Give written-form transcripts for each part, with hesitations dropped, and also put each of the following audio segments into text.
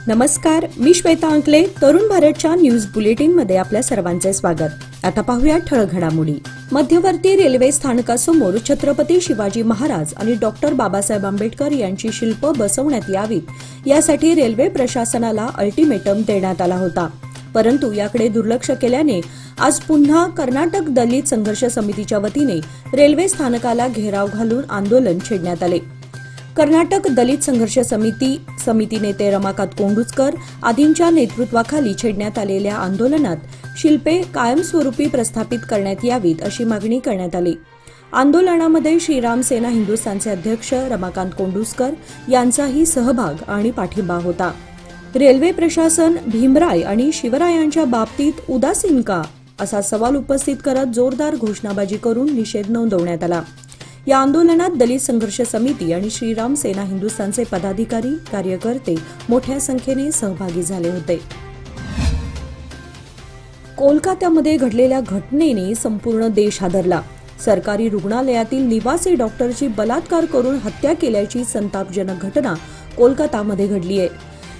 नमस्कार, मी श्वेता अंकले. तरुण भारतच्या न्यूज बुलेटिनमध्ये आपल्या सर्वांचे स्वागत. आता पाहूया ठळक घडामोडी. मध्यवर्ती रेल्वे स्थानकासमोर छत्रपती शिवाजी महाराज आणि डॉक्टर बाबासाहेब आंबेडकर यांची शिल्प बसवण्यात यावीत यासाठी रेल्वे प्रशासनाला अल्टिमेटम देण्यात आला होता. परंतु याकडे दुर्लक्ष केल्याने आज पुन्हा कर्नाटक दलित संघर्ष समितीच्या वतीने रेल्वे स्थानकाला घेराव घालून आंदोलन छेडण्यात आले. कर्नाटक दलित संघर्ष समिती नेते रमाकांत कोंडुचकर आदींच्या नेतृत्वाखाली छेडण्यात आलेल्या आंदोलनात शिल्पे कायमस्वरूपी प्रस्थापित करण्यात यावीत अशी मागणी करण्यात आली. आंदोलनामध्ये श्रीराम सेना हिंदुस्थानचे अध्यक्ष रमाकांत कोंडुचकर यांचाही सहभाग आणि पाठिंबा होता. रेल्वे प्रशासन भीमराय आणि शिवरायांच्या बाबतीत उदासीन का असा सवाल उपस्थित करत जोरदार घोषणाबाजी करून निषेध नोंदवण्यात आला. या आंदोलनात दलित संघर्ष समिती आणि श्रीराम सेना हिंदुस्थानचे पदाधिकारी कार्यकर्ते मोठ्या संख्येने सहभागी झाले होते. कोलकात्यामध्ये घडलेल्या घटनेने संपूर्ण देश हादरला. सरकारी रुग्णालयातील निवासी डॉक्टरची बलात्कार करून हत्या केल्याची संतापजनक घटना कोलकातामध्ये घडली आहे.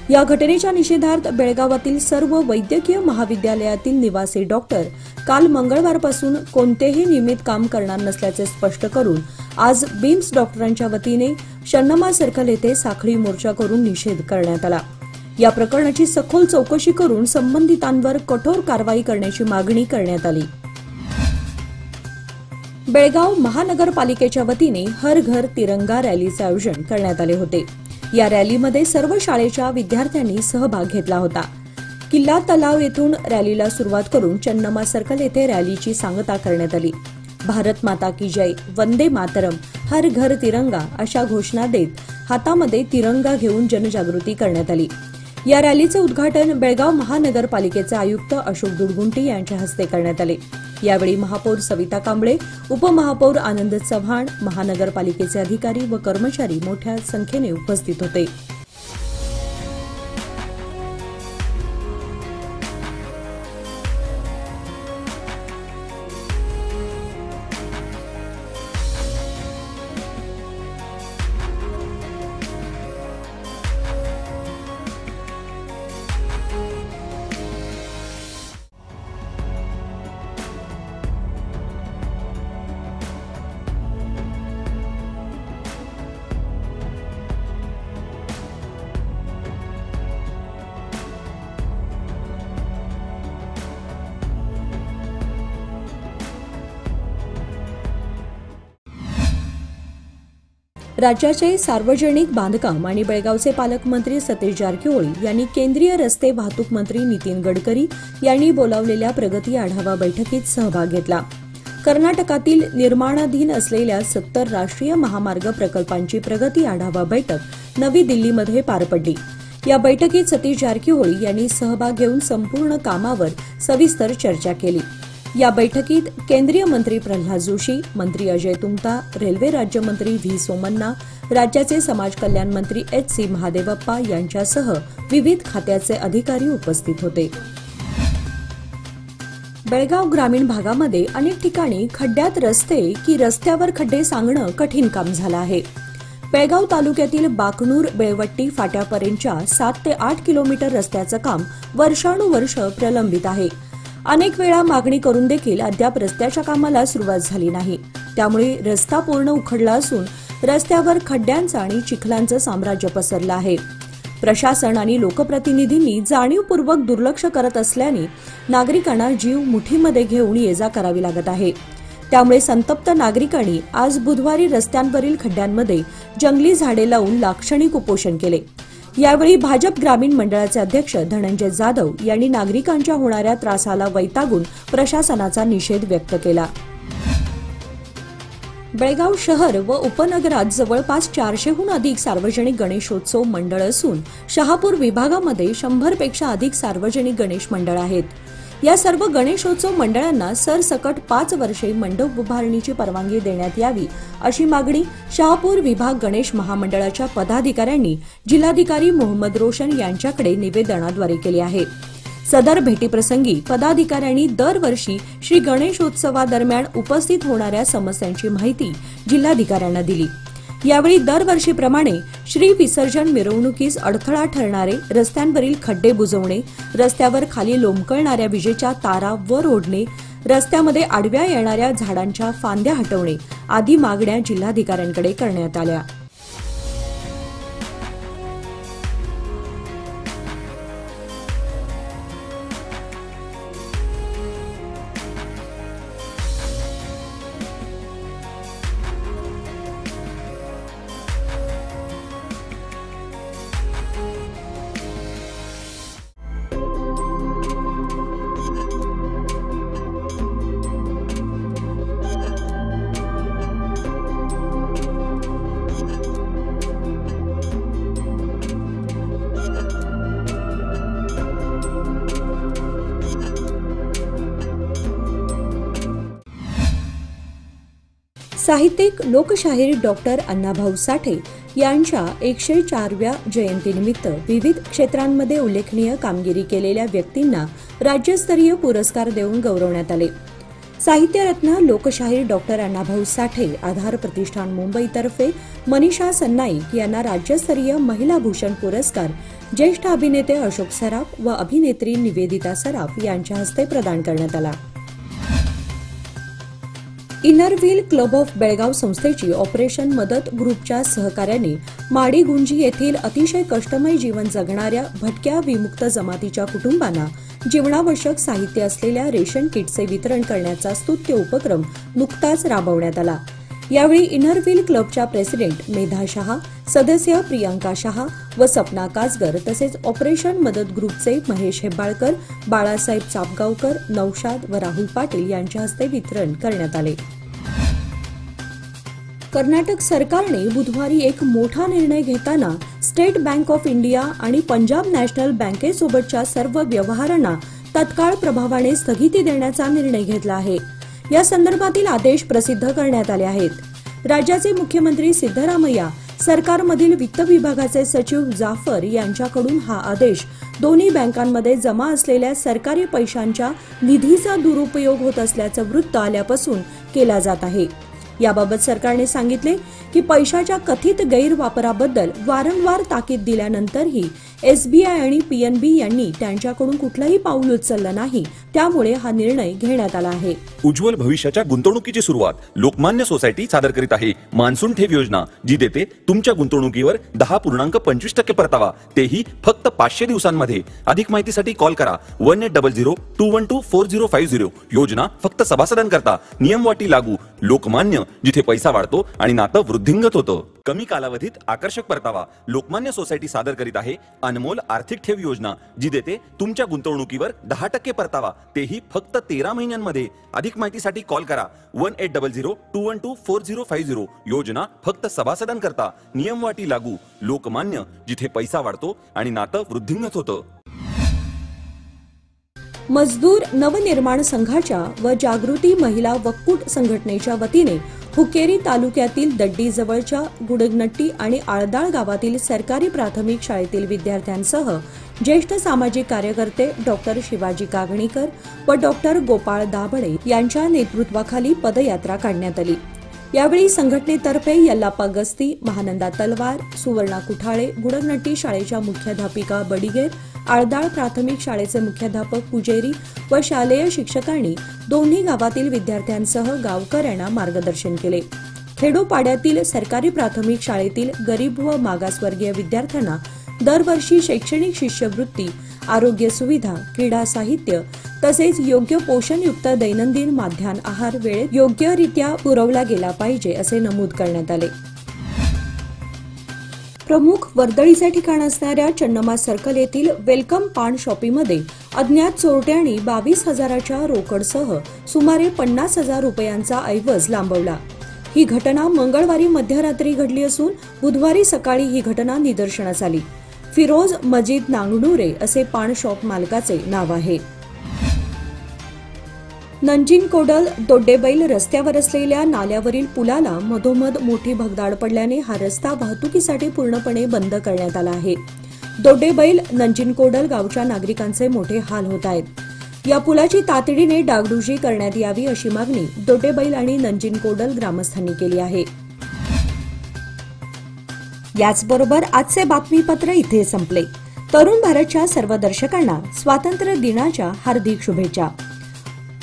या घटनेच्या निषेधार्थ बेळगावातील सर्व वैद्यकीय महाविद्यालयातील निवासी डॉक्टर काल मंगळवारपासून कोणतेही नियमित काम करणार नसल्याचे स्पष्ट करून आज बिम्स डॉक्टरांच्या वतीने शन्नमा सर्कल येथे साखळी मोर्चा करून निषेध करण्यात आला. या प्रकरणाची सखोल चौकशी करून संबंधितांवर कठोर कारवाई करण्याची मागणी करण्यात आली. बेळगाव महानगरपालिकेच्या वतीने हर घर तिरंगा रॅलीचे आयोजन करण्यात आले होते. या रॅलीमध्ये सर्व शाळेच्या विद्यार्थ्यांनी सहभाग घेतला होता. किल्ला तलाव येथून रॅलीला सुरुवात करून चन्नमा सर्कल येथे रॅलीची सांगता करण्यात आली. भारत माता की जय, वंदे मातरम, हर घर तिरंगा अशा घोषणा देत हातामध्ये तिरंगा घेऊन जनजागृती करण्यात आली. या रॅलीचे उद्घाटन बेळगाव महानगरपालिकेचे आयुक्त अशोक दुडगुंटी यांच्या हस्ते करण्यात आले. यावेळी महापौर सविता कांबळे, उपमहापौर आनंद चव्हाण, महानगरपालिकेचे अधिकारी व कर्मचारी मोठ्या संख्येने उपस्थित होते. राज्याचे सार्वजनिक बांधकाम आणि बेळगावचे पालकमंत्री सतीश जारकिहोळी यांनी केंद्रीय रस्ते वाहतूक मंत्री नितीन गडकरी यांनी बोलावलेल्या प्रगती आढावा बैठकीत सहभाग घेतला. कर्नाटकातील निर्माणाधीन असलेल्या 70 राष्ट्रीय महामार्ग प्रकल्पांची प्रगती आढावा बैठक नवी दिल्लीमध्ये पार पडली. या बैठकीत सतीश जारकिहोळी यांनी सहभाग घेऊन संपूर्ण कामावर सविस्तर चर्चा केली. या बैठकीत केंद्रीय मंत्री प्रल्हाद जोशी, मंत्री अजय तुंगता, रेल्वे राज्यमंत्री व्ही सोमन्ना, राज्याचे समाज कल्याण मंत्री एच.सी. महादेवप्पा यांच्यासह विविध खात्याचे अधिकारी उपस्थित होते. बेळगाव ग्रामीण भागामध्ये अनेक ठिकाणी खड्ड्यात रस्ते की रस्त्यावर खड्डे सांगणं कठीण काम झालं आहे. बेळगाव तालुक्यातील बाकणूर बेळवट्टी फाट्यापर्यंतच्या 7 ते 8 किलोमीटर रस्त्याचं काम वर्षानुवर्ष प्रलंबित आहे. अनेक वेळा मागणी करून देखील अद्याप रस्त्याच्या कामाला सुरुवात झाली नाही. त्यामुळे रस्ता पूर्ण उखडला असून रस्त्यावर खड्ड्यांचं आणि चिखलांचं साम्राज्य पसरलं आहे. प्रशासन आणि लोकप्रतिनिधींनी जाणीवपूर्वक दुर्लक्ष करत असल्याने नागरिकांना जीव मुठीमध्ये घेऊन ये-जा करावी लागत आहे. त्यामुळे संतप्त नागरिकांनी आज बुधवारी रस्त्यांवरील खड्ड्यांमध्ये जंगली झाडे लावून लाक्षणिक उपोषण केले. यावेळी भाजप ग्रामीण मंडळाचे अध्यक्ष धनंजय जाधव यांनी नागरिकांच्या होणाऱ्या त्रासाला वैतागून प्रशासनाचा निषेध व्यक्त केला. बेळगाव शहर व उपनगरात जवळपास 400हून अधिक सार्वजनिक गणेशोत्सव मंडळ असून शहापूर विभागामध्ये 100 पेक्षा अधिक सार्वजनिक गणेश मंडळ आहेत. या सर्व गणेशोत्सव मंडळांना सरसकट 5 वर्षे मंडप उभारणीची परवानगी देण्यात यावी अशी मागणी शहापूर विभाग गणेश महामंडळाच्या पदाधिकाऱ्यांनी जिल्हाधिकारी मोहम्मद रोशन यांच्याकडे निवेदनाद्वारे केली आहे. सदर भेटीप्रसंगी पदाधिकाऱ्यांनी दरवर्षी श्री गणेशोत्सवादरम्यान उपस्थित होणाऱ्या समस्यांची माहिती जिल्हाधिकाऱ्यांना दिली. यावेळी दरवर्षीप्रमाणे श्री विसर्जन मिरवणुकीस अडथळा ठरणारे रस्त्यांवरील खड्डे बुजवणे, रस्त्यावर खाली लोंबकळणाऱ्या विजेच्या तारा वर ओढणे, रस्त्यामध्ये आडव्या येणाऱ्या झाडांच्या फांद्या हटवणे आदी मागण्या जिल्हाधिकाऱ्यांकडे करण्यात आल्या. साहित्यिक लोकशाहीर डॉक्टर अण्णाभाऊ साठे यांच्या 104व्या जयंतीनिमित्त विविध क्षेत्रांमध्ये उल्लेखनीय कामगिरी केलेल्या व्यक्तींना राज्यस्तरीय पुरस्कार देऊन गौरवण्यात आले. साहित्यरत्न लोकशाहीर डॉक्टर अण्णाभाऊ साठे आधार प्रतिष्ठान मुंबईतर्फे मनीषा सन्नाईक यांना राज्यस्तरीय महिला भूषण पुरस्कार ज्येष्ठ अभिनेते अशोक सराफ व अभिनेत्री निवेदिता सराफ यांच्या हस्ते प्रदान करण्यात आला. Inner wheel club of Belgaum संस्थेची ऑपरेशन मदत ग्रुपच्या सहकार्याने माडीगुंजी येथील अतिशय कष्टमय जीवन जगणाऱ्या भटक्या विमुक्त जमातीच्या कुटुंबांना जीवनावश्यक साहित्य असलेल्या रेशन किटचे वितरण करण्याचा स्तुत्य उपक्रम नुकताच राबवण्यात आला. यावेळी इनर व्हील क्लबच्या प्रेसिडेंट मेधा शहा, सदस्य प्रियांका शहा व सपना कासगर तसेच ऑपरेशन मदत ग्रुपचे महेश हेब्बाळकर, बाळासाहेब चापगावकर, नौशाद व राहुल पाटील यांच्या हस्ते वितरण करण्यात आले. कर्नाटक सरकारने बुधवारी एक मोठा निर्णय घेताना स्टेट बँक ऑफ इंडिया आणि पंजाब नॅशनल बँकेसोबतच्या सर्व व्यवहारांना तत्काळ प्रभावाने स्थगिती देण्याचा निर्णय घेतला आहे. या संदर्भातील आदेश प्रसिद्ध करण्यात आले आहेत. राज्याचे मुख्यमंत्री सिद्धरामय्या, सरकारमधील वित्त विभागाचे सचिव जाफर यांच्याकडून हा आदेश दोन्ही बँकांमध्ये जमा असलेल्या सरकारी पैशांच्या निधीचा दुरुपयोग होत असल्याचं वृत्त आल्यापासून केला जात आहे. याबाबत सरकारने सांगितले की पैशाच्या कथित गैरवापराबद्दल वारंवार ताकीद दिल्यानंतरही एसबीआय आणि पीएनबी यांनी त्यांच्याकडून कुठलंही पाऊल उचललं नाही. त्यामुळे हा निर्णय घेण्यात आला आहे. उज्ज्वल भविष्याच्या गुंतवणुकीची सुरुवात लोकमान्य सोसायटी सादर करीत आहे. मान्सून ठेव योजना जी देते तुमच्या गुंतवणुकीवर 10.25% परतावा, तेही फक्त 500 दिवसांमध्ये. अधिक माहितीसाठी कॉल करा 1800-212-4050. योजना फक्त सभासदांकरता. नियम वाटी लागू. लोकमान्य, जिथे पैसा वाढतो आणि नातं वृद्धिंगत होतं. कमी कालावधीत आकर्षक परतावा. लोकमान्य सोसायटी सादर करीत आहे अनमोल आर्थिक ठेव योजना जी देते तुमच्या गुंतवणुकीवर 10% परतावा, तेही फक्त 13 महिन्यांमध्ये. अधिक माहितीसाठी कॉल करा 1800-212-4050. योजना फक्त सभासदांकरता. नियम वाटी लागू. लोकमान्य, जिथे पैसा वाढतो आणि नातं वृद्धिंगत होतं. मजदूर नवनिर्माण संघाच्या व जागृती महिला वक्कुट संघटनेच्या वतीने हुक्केरी तालुक्यातील दड्डी जवळच्या गुडगनट्टी आणि आळदाळ गावातील सरकारी प्राथमिक शाळेतील विद्यार्थ्यांसह ज्येष्ठ सामाजिक कार्यकर्ते डॉक्टर शिवाजी कागणीकर व डॉक्टर गोपाळ दाभडे यांच्या नेतृत्वाखाली पदयात्रा काढण्यात आली. यावेळी संघटनेतर्फे यल्लाप्पा गस्ती, महानंदा तलवार, सुवर्णा कुठाळे, गुडगनट्टी शाळेच्या मुख्याध्यापिका बडिगेर, आळदाळ प्राथमिक शाळेचे मुख्याध्यापक पुजेरी व शालेय शिक्षकांनी दोन्ही गावातील विद्यार्थ्यांसह गावकऱ्यांना मार्गदर्शन केले. खेडोपाड्यातील सरकारी प्राथमिक शाळेतील गरीब व मागासवर्गीय विद्यार्थ्यांना दरवर्षी शैक्षणिक शिष्यवृत्ती, आरोग्य सुविधा, क्रीडा साहित्य तसेच योग्य पोषणयुक्त दैनंदिन माध्यान्ह आहार वेळेत योग्यरित्या पुरवला गेला पाहिजे असे नमूद करण्यात आले. प्रमुख वर्दळीचे ठिकाण असणाऱ्या चन्नमा सर्कल येथील वेलकम पान शॉपीमध्ये अज्ञात चोरट्यांनी 22,000च्या रोकडसह सुमारे 50,000 रुपयांचा ऐवज लांबवला. ही घटना मंगळवारी मध्यरात्री घडली असून बुधवारी सकाळी ही घटना निदर्शनास आली. फिरोज मजीद नांगणुरे असे पान शॉप मालकाचे नाव आहे. नंजिनकोडल दोड्डेबैल रस्त्यावर असलेल्या नाल्यावरील पुलाला मधोमध मोठी भगदाड पडल्याने हा रस्ता वाहतुकीसाठी पूर्णपणे बंद करण्यात आला आहे. दोड्डेबैल नंजिनकोडल गावच्या नागरिकांचे मोठे हाल होत आहेत. या पुलाची तातडीने डागडुजी करण्यात यावी अशी मागणी दोड्डेबैल आणि नंजिनकोडल ग्रामस्थांनी केली आहे. याचबरोबर आजचे बातमीपत्र इथे संपले. तरुण भारतच्या सर्व दर्शकांना स्वातंत्र्य दिनाच्या हार्दिक शुभेच्छा.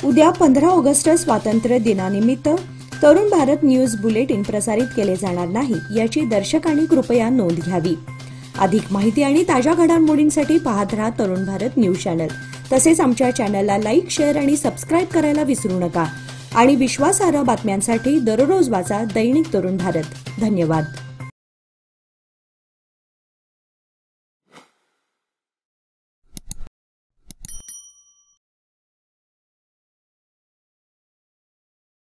उद्या 15 ऑगस्ट स्वातंत्र्य दिनानिमित्त तरुण भारत न्यूज बुलेटिन प्रसारित केले जाणार नाही याची दर्शकांनी कृपया नोंद घ्यावी. अधिक माहिती आणि ताज्या घडामोडींसाठी पाहत रहा तरुण भारत न्यूज चॅनल. तसेच आमच्या चॅनलला लाईक, शेअर आणि सबस्क्राईब करायला विसरू नका. आणि विश्वासार्ह बातम्यांसाठी दररोज वाचा दैनिक तरुण भारत. धन्यवाद.